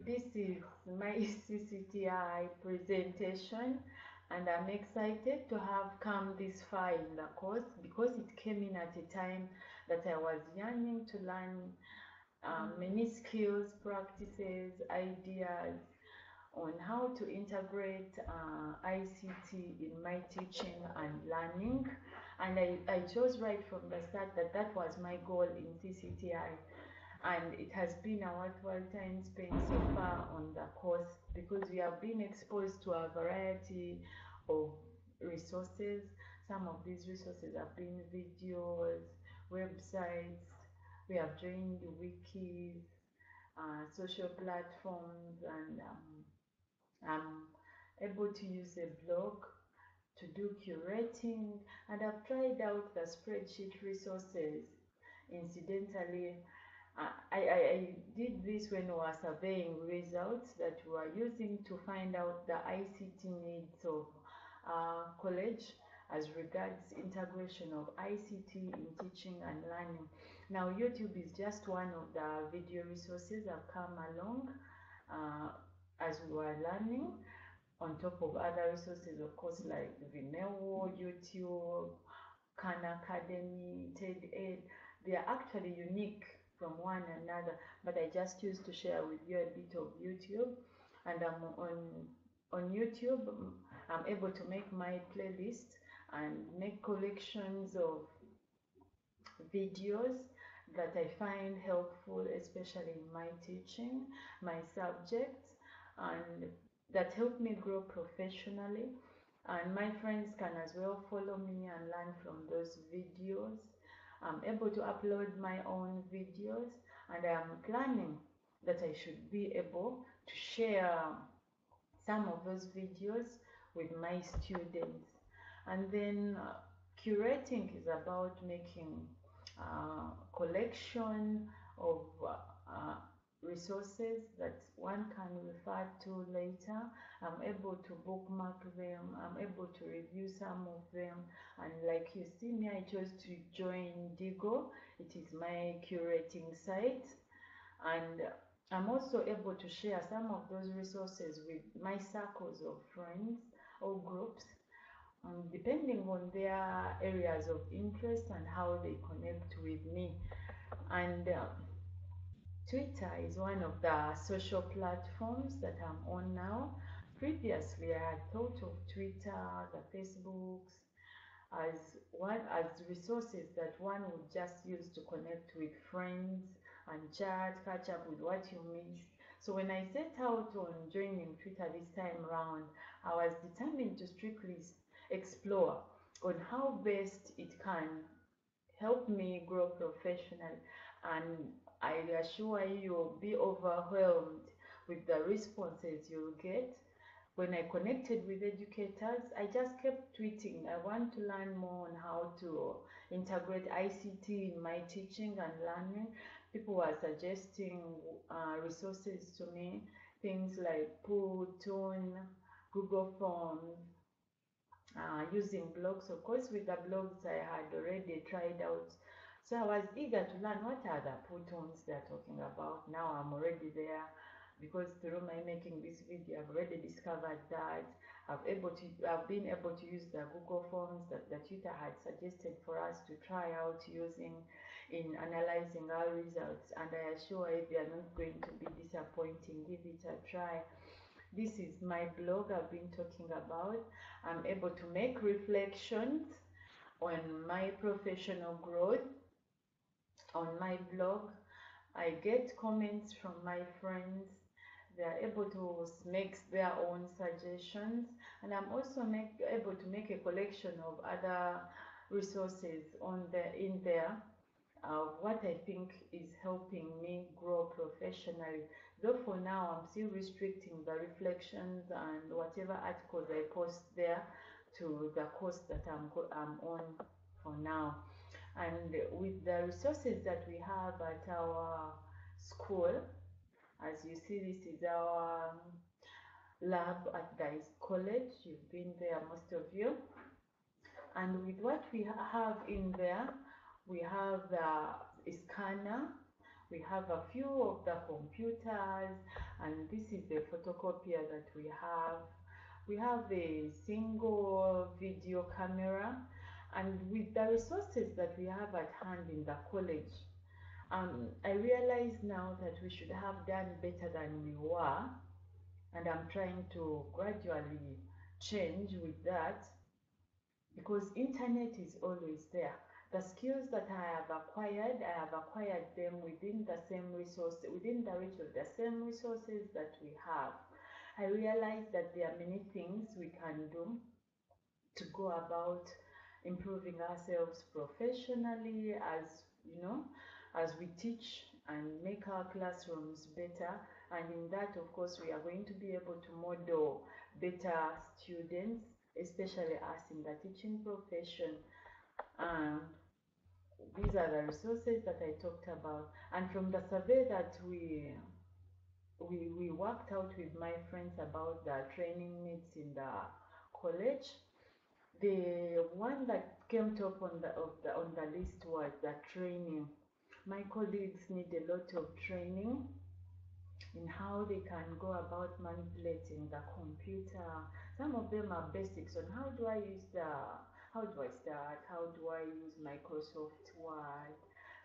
This is my CCTI presentation, and I'm excited to have come this far in the course because it came in at a time that I was yearning to learn many skills, practices, ideas on how to integrate ICT in my teaching and learning. And I chose right from the start that that was my goal in CCTI. And it has been a worthwhile time spent so far on the course because we have been exposed to a variety of resources. Some of these resources have been videos, websites, we have joined wikis, social platforms, and I'm able to use a blog to do curating, and I've tried out the spreadsheet resources. Incidentally, I did this when we were surveying results that we were using to find out the ICT needs of college as regards integration of ICT in teaching and learning. Now, YouTube is just one of the video resources that have come along as we were learning, on top of other resources, of course, like Vimeo, YouTube, Khan Academy, TED-Ed. They are actually unique from one another, but I just used to share with you a bit of YouTube. And I'm on YouTube, I'm able to make my playlist and make collections of videos that I find helpful, especially in my teaching, my subjects, and that help me grow professionally. And my friends can as well follow me and learn from those videos. I'm able to upload my own videos, and I'm planning that I should be able to share some of those videos with my students. And then curating is about making collection of resources that one can refer to later. I'm able to bookmark them, I'm able to review some of them, and like you see me, I chose to join Digo. It is my curating site, and I'm also able to share some of those resources with my circles of friends or groups, depending on their areas of interest and how they connect with me. And Twitter is one of the social platforms that I'm on now. Previously, I had thought of Twitter, the Facebooks, as resources that one would just use to connect with friends and chat, catch up with what you missed. So when I set out on joining Twitter this time around, I was determined to strictly explore on how best it can help me grow professionally, and I assure you, you'll be overwhelmed with the responses you'll get. When I connected with educators, I just kept tweeting. I want to learn more on how to integrate ICT in my teaching and learning. People were suggesting resources to me, things like Poo, Tune, Google Forms, using blogs. Of course, with the blogs I had already tried out. So I was eager to learn what are the Putons they're talking about. Now I'm already there because through my making this video, I've already discovered that I've been able to use the Google Forms that Twitter had suggested for us to try out using in analyzing our results. And I assure you, they are not going to be disappointing. Give it a try. This is my blog I've been talking about. I'm able to make reflections on my professional growth on my blog. I get comments from my friends. They are able to make their own suggestions, and I'm also able to make a collection of other resources in there. What I think is helping me grow professionally. Though for now, I'm still restricting the reflections and whatever articles I post there to the course that I'm on for now. And with the resources that we have at our school, as you see, this is our lab at Dice College. You've been there, most of you. And with what we have in there, we have the scanner, We have a few of the computers, and this is the photocopier that we have. We have a single video camera, and with the resources that we have at hand in the college, I realize now that we should have done better than we were, and I'm trying to gradually change with that, because internet is always there. The skills that I have acquired them within the same resource, within the reach of the same resources that we have. I realize that there are many things we can do to go about improving ourselves professionally, as you know, as we teach and make our classrooms better. And in that, of course, we are going to be able to model better students, especially us in the teaching profession. These are the resources that I talked about. And from the survey that we worked out with my friends about the training needs in the college, the one that came top on the list was the training. My colleagues need a lot of training in how they can go about manipulating the computer. Some of them are basics on how do I start, how do I use Microsoft Word,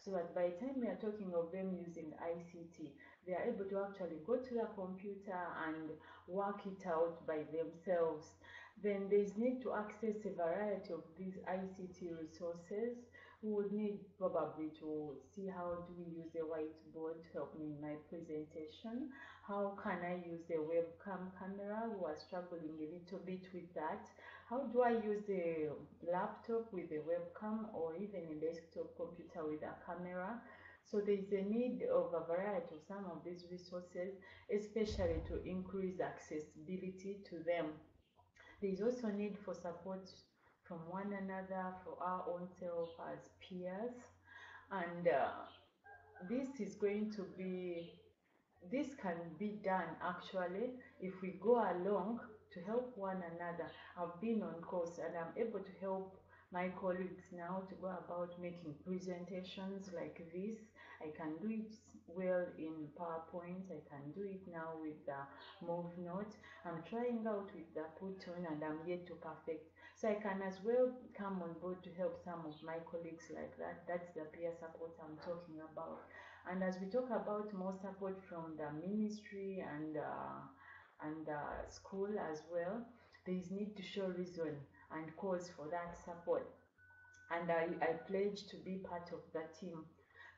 so that by the time we are talking of them using ICT, they are able to actually go to the computer and work it out by themselves. Then there is need to access a variety of these ICT resources. We would need probably to see how do we use a whiteboard to help me in my presentation. How can I use a webcam camera? We are struggling a little bit with that. How do I use a laptop with a webcam, or even a desktop computer with a camera? So there is a need of a variety of some of these resources, especially to increase accessibility to them. There is also need for support from one another, for our own self as peers, and this can be done actually if we go along to help one another. I've been on course and I'm able to help my colleagues now to go about making presentations like this. I can do it well in PowerPoint. I can do it now with the MoveNote. I'm trying out with the Put-on, and I'm yet to perfect. So I can as well come on board to help some of my colleagues like that. That's the peer support I'm talking about. And as we talk about more support from the ministry and school as well, there is need to show reason and cause for that support. And I pledge to be part of the team,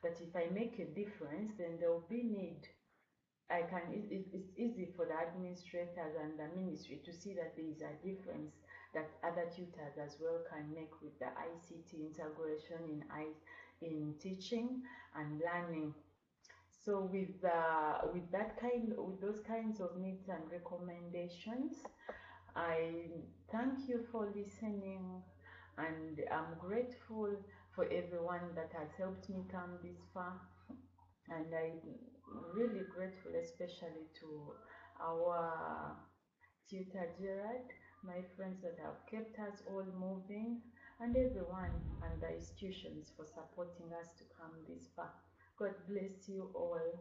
that if I make a difference, then there will be need. It's easy for the administrators and the ministry to see that there is a difference that other tutors as well can make with the ICT integration in teaching and learning. So with those kinds of needs and recommendations, I thank you for listening, and I'm grateful for everyone that has helped me come this far. And I'm really grateful especially to our tutor Gerard, my friends that have kept us all moving, and everyone and the institutions for supporting us to come this far. God bless you all.